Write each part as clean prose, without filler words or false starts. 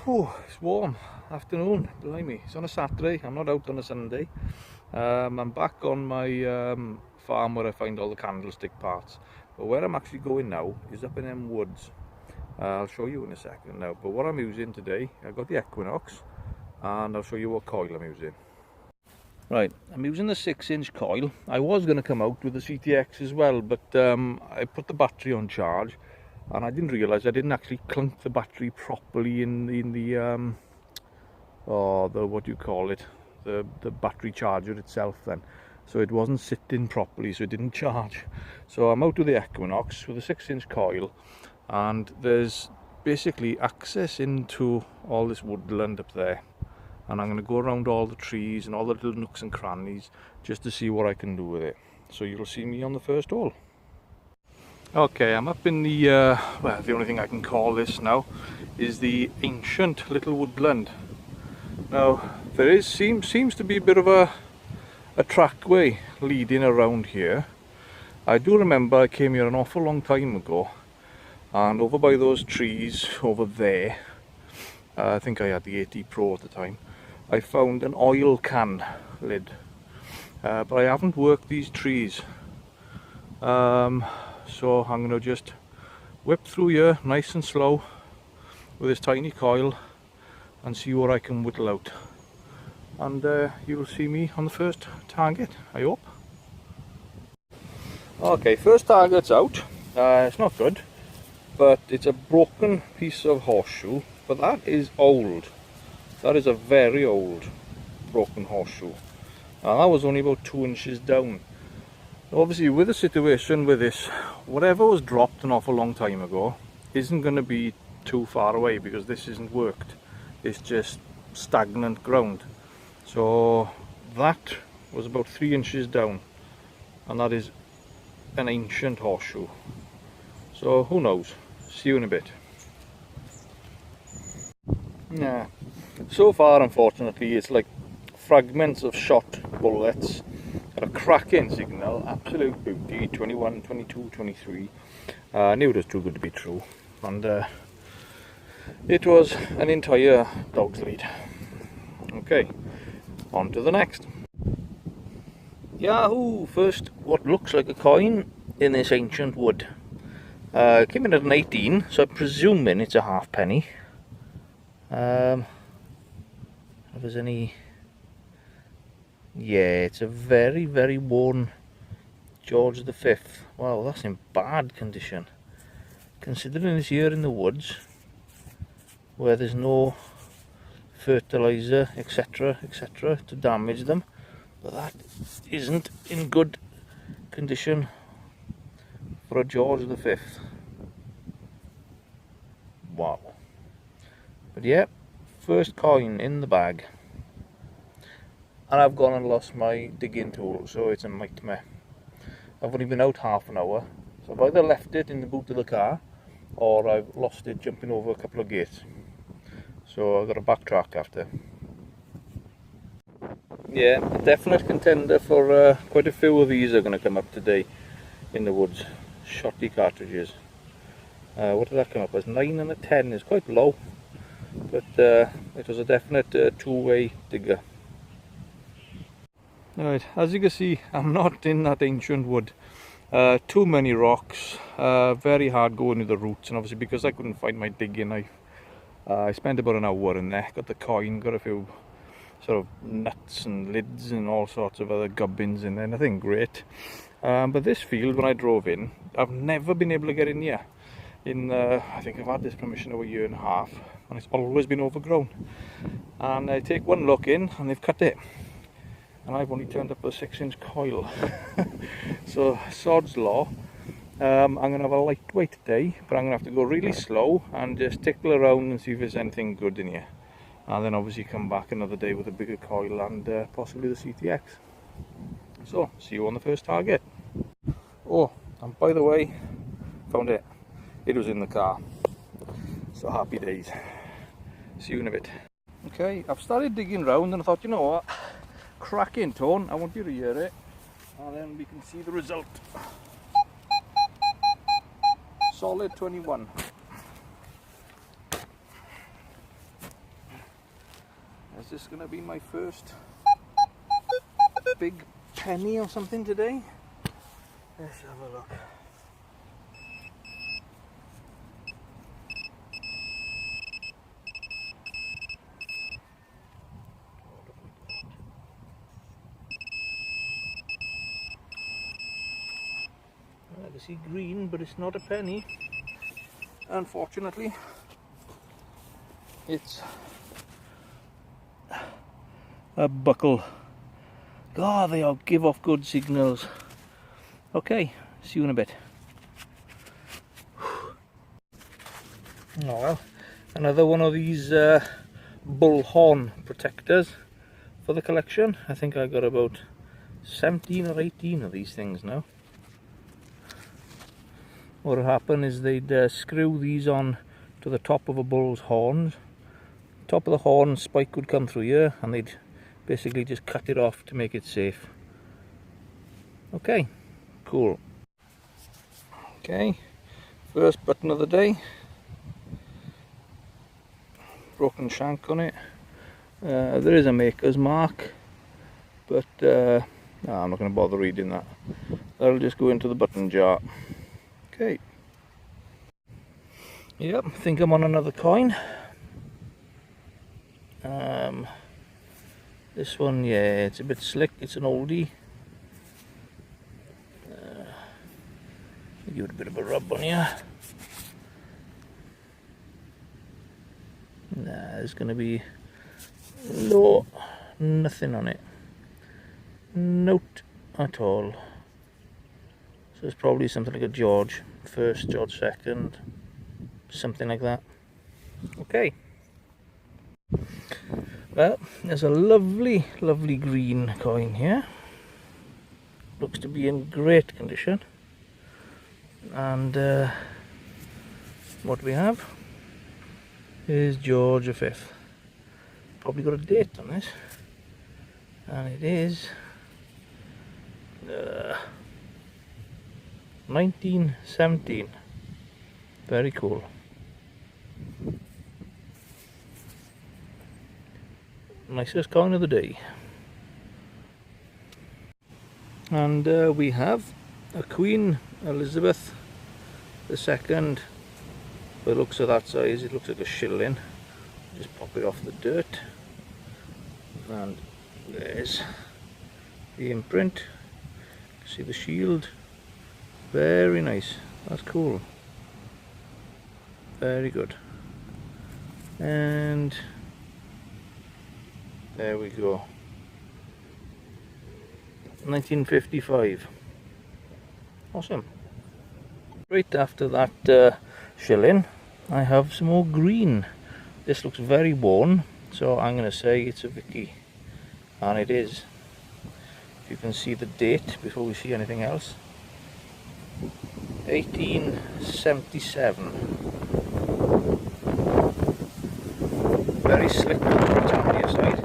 Whew, it's warm afternoon, blimey. It's on a Saturday, I'm not out on a Sunday. I'm back on my farm where I find all the candlestick parts. But where I'm actually going now is up in them woods. I'll show you in a second now. But what I'm using today, I've got the Equinox, and I'll show you what coil I'm using. Right, I'm using the 6-inch coil. I was going to come out with the CTX as well, but I put the battery on charge. And I didn't realise I didn't actually clunk the battery properly in the what do you call it, the battery charger itself then. So it wasn't sitting properly, so it didn't charge. So I'm out with the Equinox with a 6-inch coil, and there's basically access into all this woodland up there. And I'm going to go around all the trees and all the little nooks and crannies just to see what I can do with it. So you'll see me on the first hole. Okay, I'm up in the, well, the only thing I can call this now is the ancient little woodland. Now, there seems to be a bit of a trackway leading around here. I do remember I came here an awful long time ago, and over by those trees over there, I think I had the 80 Pro at the time, I found an oil can lid. But I haven't worked these trees. So I'm going to just whip through here nice and slow with this tiny coil and see what I can whittle out. And you will see me on the first target, I hope. Okay, first target's out. It's not good, but it's a broken piece of horseshoe, but that is old. That is a very old broken horseshoe. And that was only about 2 inches down. Obviously, with the situation with this, whatever was dropped an awful long time ago isn't going to be too far away, because this isn't worked. It's just stagnant ground. So that was about 3 inches down, and that is an ancient horseshoe. So who knows? See you in a bit. Yeah. So far, unfortunately, it's like fragments of shot bullets. A cracking signal, absolute beauty, 21, 22, 23. I knew it was too good to be true, and it was an entire dog's lead. Okay, on to the next. Yahoo! First, what looks like a coin in this ancient wood. Came in at an 18, so I'm presuming it's a halfpenny. If there's any... Yeah, it's a very, very worn George V. Wow, that's in bad condition. Considering it's here in the woods, where there's no fertilizer, etc., etc., to damage them. But that isn't in good condition for a George V. Wow. But yeah, first coin in the bag. And I've gone and lost my digging tool, so it's a nightmare. I've only been out half an hour, so I've either left it in the boot of the car, or I've lost it jumping over a couple of gates. So I've got to backtrack after. Yeah, a definite contender for quite a few of these are going to come up today in the woods. Shotty cartridges. What did that come up as? 9 and a 10 is quite low, but it was a definite two-way digger. Right, as you can see, I'm not in that ancient wood. Too many rocks, very hard going with the roots, and obviously because I couldn't find my digging knife, I spent about an hour in there, got the coin, got a few sort of nuts and lids and all sorts of other gubbins in there, nothing great. But this field, when I drove in, I've never been able to get in here. I think I've had this permission over a year and a half, and it's always been overgrown. And I take one look in, and they've cut it. And I've only turned up a 6-inch coil. So sod's law. I'm going to have a lightweight day, but I'm going to have to go really slow and just tickle around and see if there's anything good in here. And then obviously come back another day with a bigger coil and possibly the CTX. So, see you on the first target. Oh, and by the way, found it. It was in the car. So happy days. See you in a bit. Okay, I've started digging around and I thought, you know what? Cracking tone, I want you to hear it, and then we can see the result. Solid 21. this going to be my first big penny or something today? Let's have a look. I see green, but it's not a penny. Unfortunately, it's a buckle. God, they all give off good signals. Okay, see you in a bit. Oh well, another one of these bullhorn protectors for the collection. I think I got about 17 or 18 of these things now. What would happen is they'd screw these on to the top of a bull's horns. Top of the horn spike would come through here, and they'd basically just cut it off to make it safe. Okay, cool. Okay, first button of the day. Broken shank on it. There is a maker's mark, but no, I'm not going to bother reading that. That'll just go into the button jar. Okay. Yep, I think I'm on another coin. This one, yeah, it's a bit slick. It's an oldie. Give it a bit of a rub on here. Nah, there's going to be nothing on it. Note at all. So it's probably something like a George first, George second, something like that. Okay. Well, there's a lovely, lovely green coin here. Looks to be in great condition. And what we have is George V. Probably got a date on this, and it is 1917. Very cool. Nicest coin of the day. And we have a Queen Elizabeth II. By the looks of that size, it looks like a shilling. Just pop it off the dirt, and there's the imprint. See the shield. Very nice. That's cool. Very good. And there we go. 1955. Awesome. Right after that shilling, I have some more green. This looks very worn, so I'm going to say it's a Vicky. And it is. If you can see the date before we see anything else. 1877. Very slick on the Britannia side.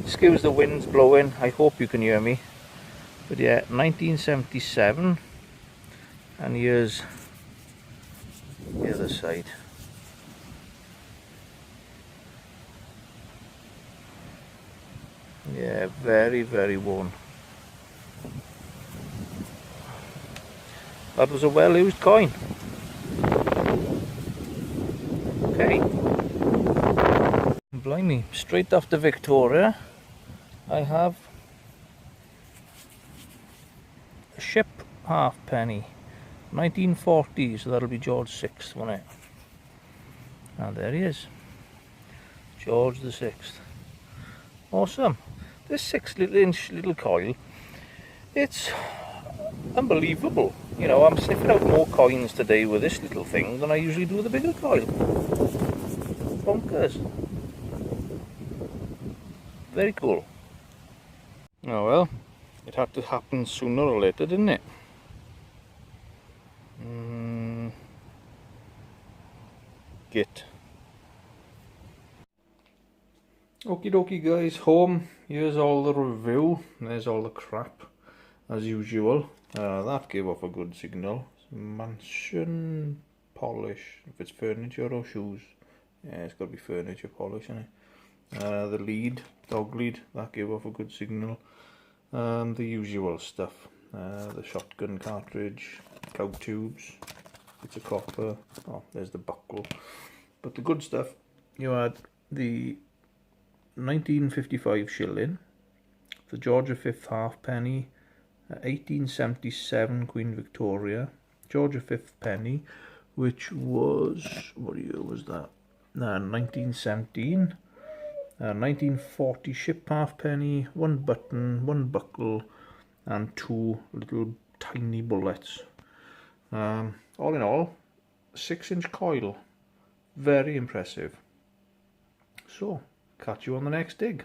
Excuse the winds blowing, I hope you can hear me. But yeah, 1977. And here's the other side. Yeah, very, very worn. That was a well-used coin. Okay. Blimey, straight after Victoria, I have a ship halfpenny. 1940, so that'll be George VI, won't it? And there he is. George VI. Awesome. This 6-inch little coil, it's unbelievable. You know, I'm sniffing out more coins today with this little thing than I usually do with the bigger coil. Bonkers. Very cool. Oh well, it had to happen sooner or later, didn't it? Git. Okie dokie guys, home. Here's all the review. There's all the crap, as usual. That gave off a good signal. Mansion polish. If it's furniture or shoes. Yeah, it's got to be furniture polish, isn't it? The lead, dog lead, that gave off a good signal. The usual stuff, the shotgun cartridge, cow tubes, bits of copper, oh there's the buckle. But the good stuff, you had the 1955 shilling, the Georgia 5th halfpenny, 1877 Queen Victoria, Georgia 5th penny, which was, what year was that? 1917. 1940 ship halfpenny, 1 button, 1 buckle, and 2 little tiny bullets. All in all, 6-inch coil. Very impressive. So, catch you on the next dig.